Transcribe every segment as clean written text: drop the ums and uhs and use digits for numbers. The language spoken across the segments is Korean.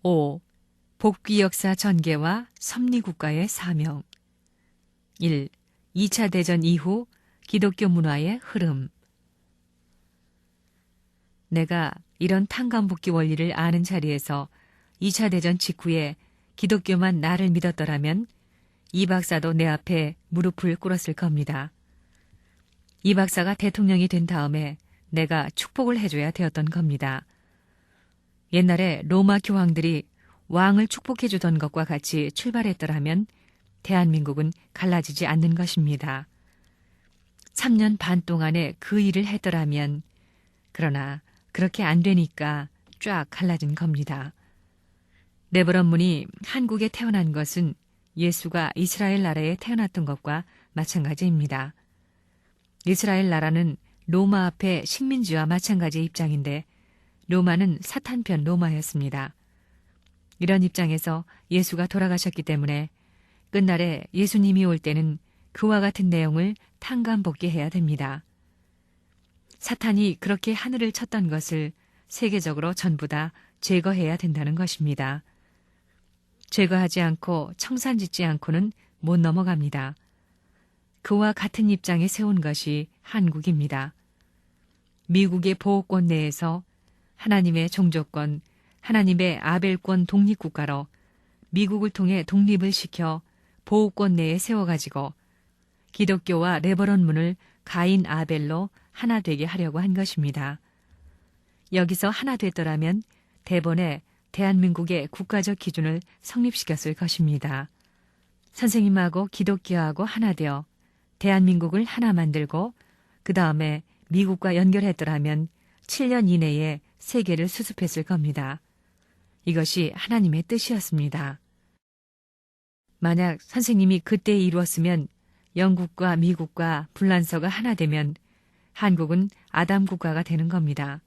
5. 복귀 역사 전개와 섭리국가의 사명. 1. 2차 대전 이후 기독교 문화의 흐름. 내가 이런 탕감복귀 원리를 아는 자리에서 2차 대전 직후에 기독교만 나를 믿었더라면 이 박사도 내 앞에 무릎을 꿇었을 겁니다. 이 박사가 대통령이 된 다음에 내가 축복을 해줘야 되었던 겁니다. 옛날에 로마 교황들이 왕을 축복해주던 것과 같이 출발했더라면 대한민국은 갈라지지 않는 것입니다. 3년 반 동안에 그 일을 했더라면, 그러나 그렇게 안 되니까 쫙 갈라진 겁니다. 레버런문이 한국에 태어난 것은 예수가 이스라엘 나라에 태어났던 것과 마찬가지입니다. 이스라엘 나라는 로마 앞에 식민지와 마찬가지의 입장인데 로마는 사탄편 로마였습니다. 이런 입장에서 예수가 돌아가셨기 때문에 끝날에 예수님이 올 때는 그와 같은 내용을 탕감복귀해야 됩니다. 사탄이 그렇게 하늘을 쳤던 것을 세계적으로 전부 다 제거해야 된다는 것입니다. 제거하지 않고 청산 짓지 않고는 못 넘어갑니다. 그와 같은 입장에 세운 것이 한국입니다. 미국의 보호권 내에서 하나님의 종교권, 하나님의 아벨권 독립국가로 미국을 통해 독립을 시켜 보호권 내에 세워가지고 기독교와 레버런문을 가인 아벨로 하나 되게 하려고 한 것입니다. 여기서 하나 됐더라면 대번에 대한민국의 국가적 기준을 성립시켰을 것입니다. 선생님하고 기독교하고 하나 되어 대한민국을 하나 만들고 그 다음에 미국과 연결했더라면 7년 이내에 세계를 수습했을 겁니다. 이것이 하나님의 뜻이었습니다. 만약 선생님이 그때 이루었으면 영국과 미국과 불란서가 하나 되면 한국은 아담 국가가 되는 겁니다.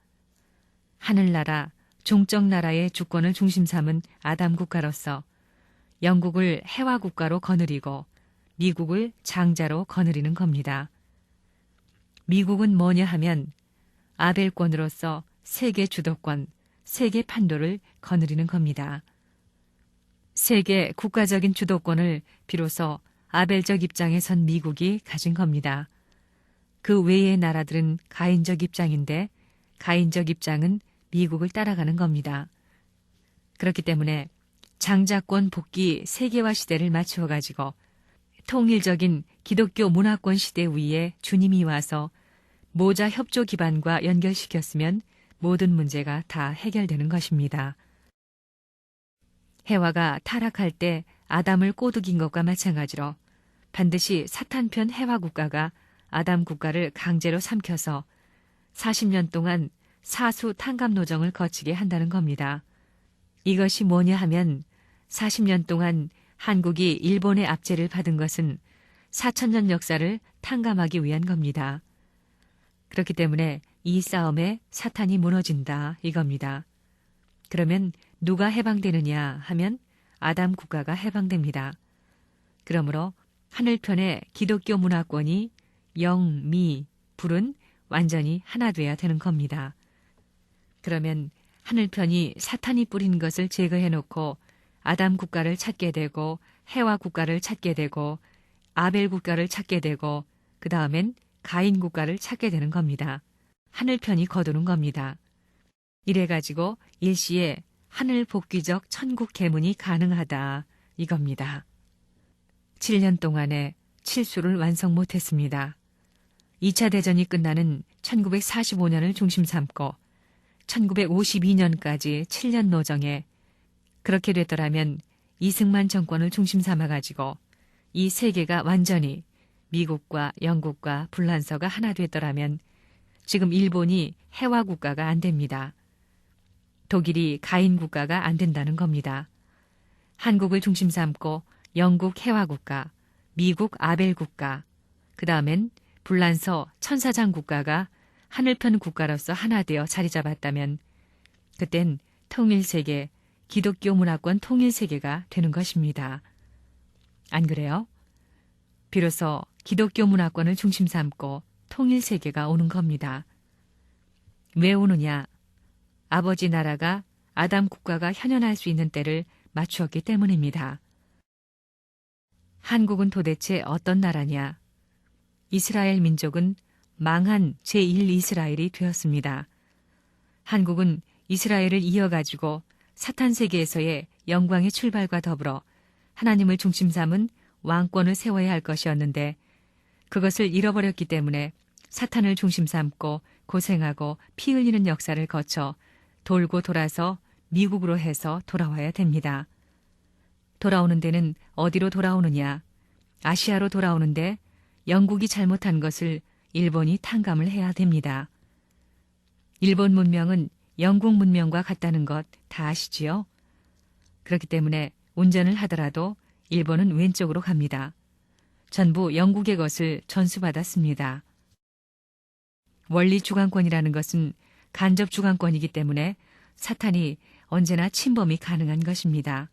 하늘나라, 종적 나라의 주권을 중심 삼은 아담 국가로서 영국을 해화 국가로 거느리고 미국을 장자로 거느리는 겁니다. 미국은 뭐냐 하면 아벨권으로서 세계 주도권, 세계 판도를 거느리는 겁니다. 세계 국가적인 주도권을 비로소 아벨적 입장에 선 미국이 가진 겁니다. 그 외의 나라들은 가인적 입장인데 가인적 입장은 미국을 따라가는 겁니다. 그렇기 때문에 장자권 복귀 세계화 시대를 맞추어 가지고 통일적인 기독교 문화권 시대 위에 주님이 와서 모자 협조 기반과 연결시켰으면 모든 문제가 다 해결되는 것입니다. 해와가 타락할 때 아담을 꼬드긴 것과 마찬가지로 반드시 사탄편 해와 국가가 아담 국가를 강제로 삼켜서 40년 동안 사수 탕감 노정을 거치게 한다는 겁니다. 이것이 뭐냐 하면 40년 동안 한국이 일본의 압제를 받은 것은 4,000년 역사를 탕감하기 위한 겁니다. 그렇기 때문에 이 싸움에 사탄이 무너진다 이겁니다. 그러면 누가 해방되느냐 하면 아담 국가가 해방됩니다. 그러므로 하늘편의 기독교 문화권이 영, 미, 불은 완전히 하나 돼야 되는 겁니다. 그러면 하늘편이 사탄이 뿌린 것을 제거해놓고 아담 국가를 찾게 되고 해와 국가를 찾게 되고 아벨 국가를 찾게 되고 그 다음엔 가인 국가를 찾게 되는 겁니다. 하늘편이 거두는 겁니다. 이래가지고 일시에 하늘 복귀적 천국 계문이 가능하다 이겁니다. 7년 동안에 칠수를 완성 못했습니다. 2차 대전이 끝나는 1945년을 중심 삼고 1952년까지 7년 노정에 그렇게 됐더라면 이승만 정권을 중심 삼아가지고 이 세계가 완전히 미국과 영국과 불란서가 하나 됐더라면 지금 일본이 해화 국가가 안 됩니다. 독일이 가인 국가가 안 된다는 겁니다. 한국을 중심 삼고 영국 해화 국가, 미국 아벨 국가, 그 다음엔 불란서 천사장 국가가 하늘편 국가로서 하나 되어 자리 잡았다면 그땐 통일세계, 기독교 문화권 통일세계가 되는 것입니다. 안 그래요? 비로소 기독교 문화권을 중심 삼고 통일세계가 오는 겁니다. 왜 오느냐? 아버지 나라가 아담 국가가 현현할 수 있는 때를 맞추었기 때문입니다. 한국은 도대체 어떤 나라냐? 이스라엘 민족은 망한 제1 이스라엘이 되었습니다. 한국은 이스라엘을 이어가지고 사탄 세계에서의 영광의 출발과 더불어 하나님을 중심 삼은 왕권을 세워야 할 것이었는데 그것을 잃어버렸기 때문에 사탄을 중심 삼고 고생하고 피 흘리는 역사를 거쳐 돌고 돌아서 미국으로 해서 돌아와야 됩니다. 돌아오는 데는 어디로 돌아오느냐? 아시아로 돌아오는데 영국이 잘못한 것을 일본이 탕감을 해야 됩니다. 일본 문명은 영국 문명과 같다는 것 다 아시지요? 그렇기 때문에 운전을 하더라도 일본은 왼쪽으로 갑니다. 전부 영국의 것을 전수받았습니다. 원리 주관권이라는 것은 간접 주관권이기 때문에 사탄이 언제나 침범이 가능한 것입니다.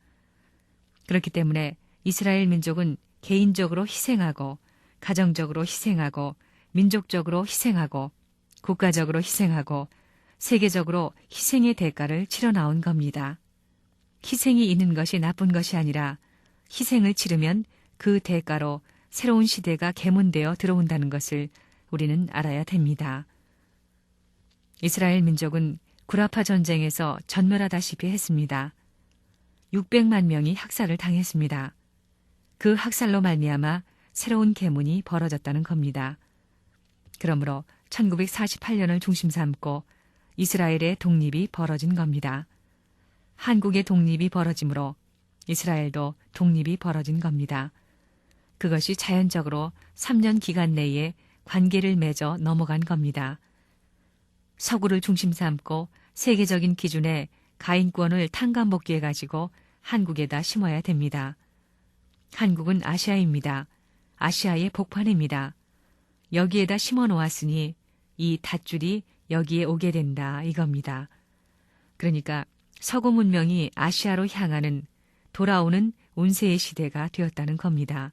그렇기 때문에 이스라엘 민족은 개인적으로 희생하고 가정적으로 희생하고 민족적으로 희생하고 국가적으로 희생하고 세계적으로 희생의 대가를 치러 나온 겁니다. 희생이 있는 것이 나쁜 것이 아니라 희생을 치르면 그 대가로 새로운 시대가 개문되어 들어온다는 것을 우리는 알아야 됩니다. 이스라엘 민족은 구라파 전쟁에서 전멸하다시피 했습니다. 600만 명이 학살을 당했습니다. 그 학살로 말미암아 새로운 계문이 벌어졌다는 겁니다. 그러므로 1948년을 중심 삼고 이스라엘의 독립이 벌어진 겁니다. 한국의 독립이 벌어지므로 이스라엘도 독립이 벌어진 겁니다. 그것이 자연적으로 3년 기간 내에 관계를 맺어 넘어간 겁니다. 서구를 중심 삼고 세계적인 기준의 가인권을 탕감복귀해가지고 한국에다 심어야 됩니다. 한국은 아시아입니다. 아시아의 복판입니다. 여기에다 심어 놓았으니 이 닷줄이 여기에 오게 된다 이겁니다. 그러니까 서구 문명이 아시아로 향하는 돌아오는 운세의 시대가 되었다는 겁니다.